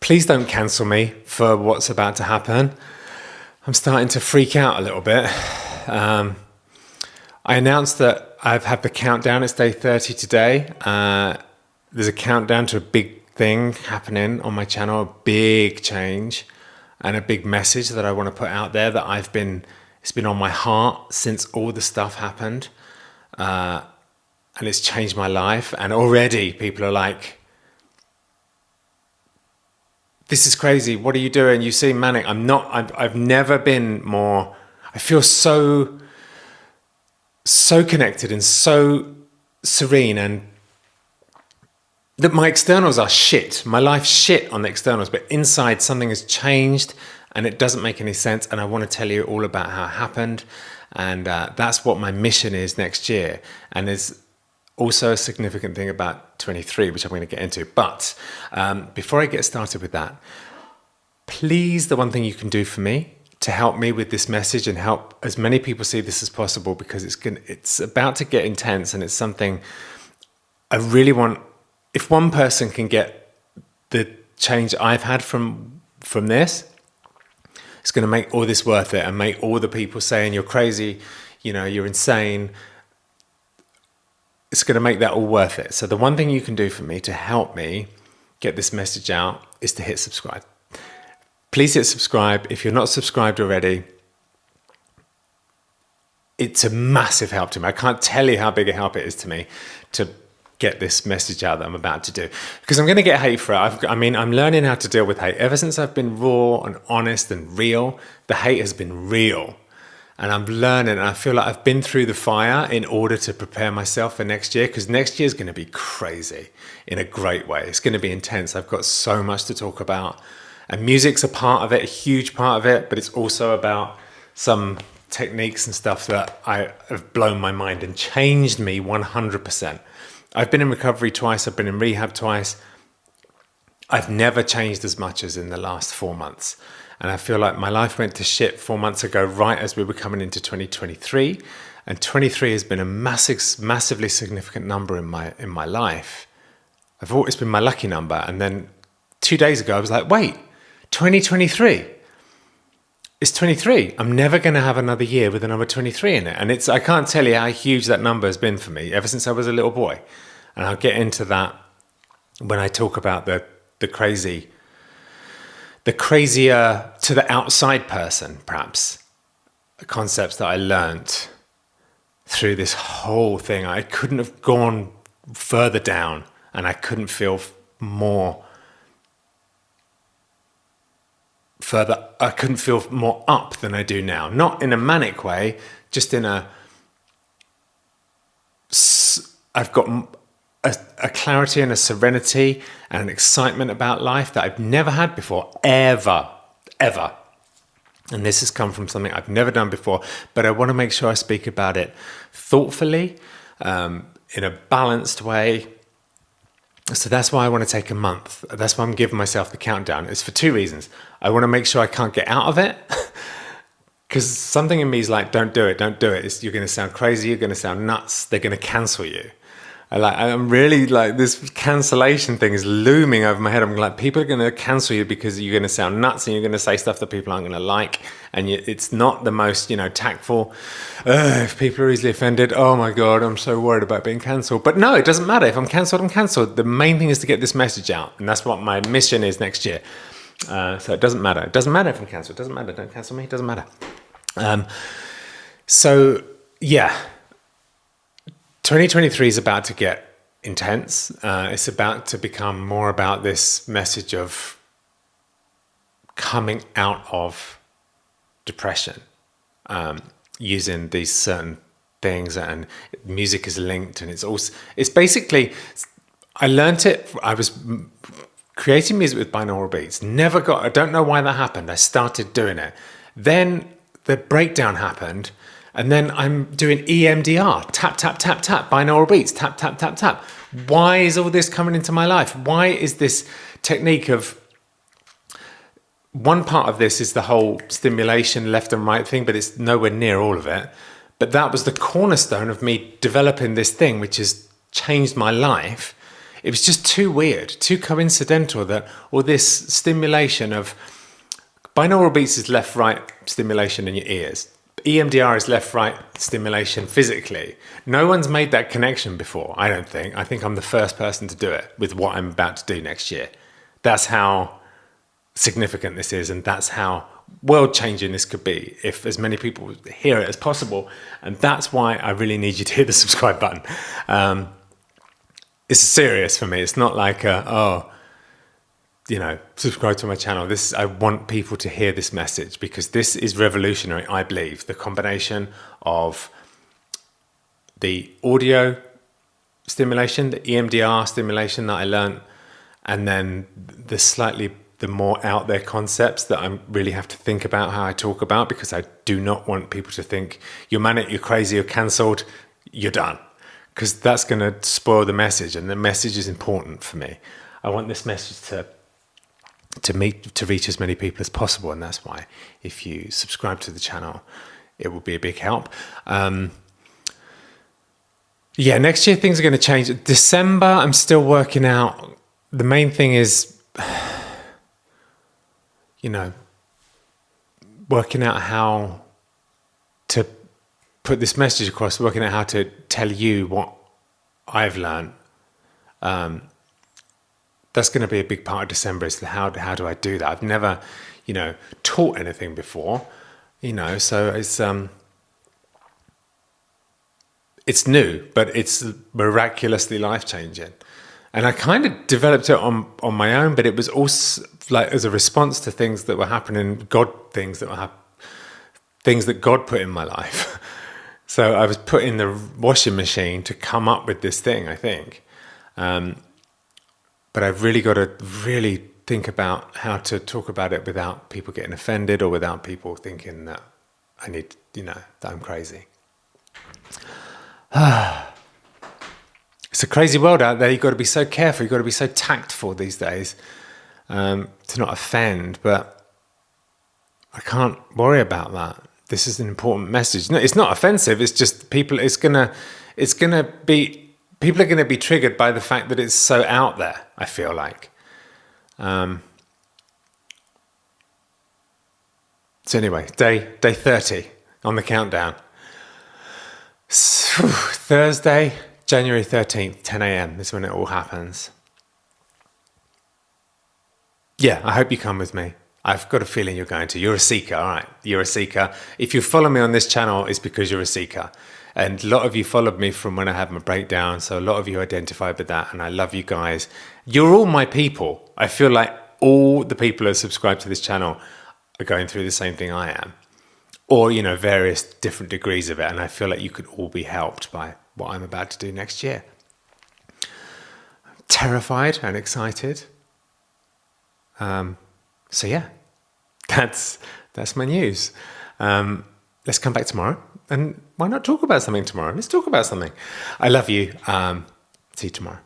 Please don't cancel me for what's about to happen. I'm starting to freak out a little bit. I announced that I've had the countdown. It's day 30 today. There's a countdown to a big thing happening on my channel, a big change and a big message that I want to put out there that it's been on my heart since all the stuff happened. And it's changed my life. And already people are like, this is crazy. What are you doing? You seem manic. I've never been more, I feel so connected and so serene, and that my externals are shit. My life's shit on the externals, but inside something has changed and it doesn't make any sense. And I want to tell you all about how it happened. And that's what my mission is next year. And there's also a significant thing about 23, which I'm going to get into. But before I get started with that, please, the one thing you can do for me to help me with this message and help as many people see this as possible, because it's about to get intense, and it's something I really want. If one person can get the change I've had from this, it's going to make all this worth it, and make all the people saying you're crazy, you're insane, it's going to make that all worth it. So the one thing you can do for me to help me get this message out is to hit subscribe. Please hit subscribe. If you're not subscribed already, it's a massive help to me. I can't tell you how big a help it is to me to get this message out that I'm about to do, because I'm going to get hate for it. I'm learning how to deal with hate. Ever since I've been raw and honest and real, the hate has been real. And I'm learning, and I feel like I've been through the fire in order to prepare myself for next year, because next year is going to be crazy in a great way. It's going to be intense. I've got so much to talk about. And music's a part of it, a huge part of it, but it's also about some techniques and stuff that have blown my mind and changed me 100%. I've been in recovery twice. I've been in rehab twice. I've never changed as much as in the last 4 months. And I feel like my life went to shit 4 months ago, right as we were coming into 2023. And 23 has been a massively significant number in my life. I've always been my lucky number. And then 2 days ago, I was like, wait, 2023. It's 23. I'm never going to have another year with the number 23 in it. And I can't tell you how huge that number has been for me ever since I was a little boy. And I'll get into that when I talk about the crazier to the outside person, perhaps, concepts that I learned through this whole thing. I couldn't have gone further down, and I couldn't feel more up than I do now. Not in a manic way, just in I've got a clarity and a serenity and an excitement about life that I've never had before, ever. And this has come from something I've never done before, but I want to make sure I speak about it thoughtfully, in a balanced way. So that's why I want to take a month. That's why I'm giving myself the countdown. It's for two reasons. I want to make sure I can't get out of it, because something in me is like, don't do it. You're going to sound crazy. You're going to sound nuts. They're going to cancel you. I'm really like, this cancellation thing is looming over my head. I'm like, people are going to cancel you because you're going to sound nuts and you're going to say stuff that people aren't going to like. And it's not the most, tactful. If people are easily offended, oh my God, I'm so worried about being cancelled. But no, it doesn't matter. If I'm cancelled, I'm cancelled. The main thing is to get this message out. And that's what my mission is next year. So it doesn't matter. It doesn't matter if I'm cancelled. It doesn't matter. Don't cancel me. It doesn't matter. So yeah. 2023 is about to get intense. It's about to become more about this message of coming out of depression, using these certain things, and music is linked, and it's basically, I learned it. I was creating music with binaural beats. I don't know why that happened. I started doing it. Then the breakdown happened. And then I'm doing EMDR, tap, tap, tap, tap, binaural beats, tap, tap, tap, tap. Why is all this coming into my life? Why is this technique of, one part of this is the whole stimulation left and right thing, but it's nowhere near all of it. But that was the cornerstone of me developing this thing, which has changed my life, It was just too weird, too coincidental that all this stimulation of binaural beats is left-right stimulation in your ears. EMDR is left-right stimulation physically. No one's made that connection before, I don't think. I think I'm the first person to do it with what I'm about to do next year. That's how significant this is, and that's how world-changing this could be if as many people hear it as possible. And that's why I really need you to hit the subscribe button. It's serious for me. It's not like, subscribe to my channel. I want people to hear this message because this is revolutionary, I believe. The combination of the audio stimulation, the EMDR stimulation that I learned, and then the more out there concepts that I really have to think about how I talk about, because I do not want people to think you're manic, you're crazy, you're cancelled, you're done. Because that's going to spoil the message, and the message is important for me. I want this message to reach as many people as possible, and that's why if you subscribe to the channel, it will be a big help. Next year things are going to change. December, I'm still working out. The main thing is, working out how to put this message across, working out how to tell you what I've learned. That's going to be a big part of December, is how do I do that? I've never, taught anything before, so it's new, but it's miraculously life-changing. And I kind of developed it on my own, but it was also like as a response to things that were happening, things that God put in my life. So I was put in the washing machine to come up with this thing, I think. But I've really got to think about how to talk about it without people getting offended or without people thinking that I need, that I'm crazy. It's a crazy world out there. You've got to be so careful. You've got to be so tactful these days to not offend. But I can't worry about that. This is an important message. No, it's not offensive. It's just people. People are going to be triggered by the fact that it's so out there. I feel like. So anyway, day 30 on the countdown. Thursday, January 13th, 10 a.m. is when it all happens. Yeah, I hope you come with me. I've got a feeling you're going to. You're a seeker, all right. You're a seeker. If you follow me on this channel, it's because you're a seeker. And a lot of you followed me from when I had my breakdown. So a lot of you identified with that. And I love you guys. You're all my people. I feel like all the people who are subscribed to this channel are going through the same thing I am. Or, various different degrees of it. And I feel like you could all be helped by what I'm about to do next year. I'm terrified and excited. So yeah, that's my news. Let's come back tomorrow. And why not talk about something tomorrow? Let's talk about something. I love you. See you tomorrow.